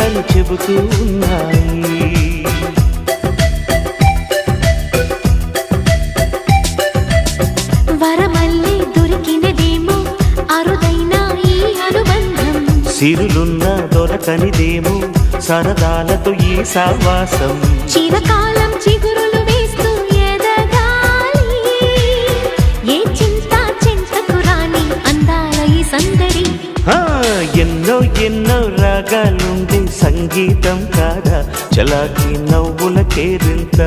జంటలు చెబుతూ ఉన్నాయి. వరమల్లే దొరికినదేమో అరుదైన ఈ అనుబంధం, సిరులున్న దొరకనిదేమో సరదాలతో ఈ సావాసం. చిరకాలం చిగురులు వేస్తూ ఎదగాలి, ఏ చింత చింతకు రాని అందాల ఈ సందడి. ఎన్నో ఎన్నో రాగాలుండే సంగీతం కాదా చలాకి నవ్వుల కేరింత.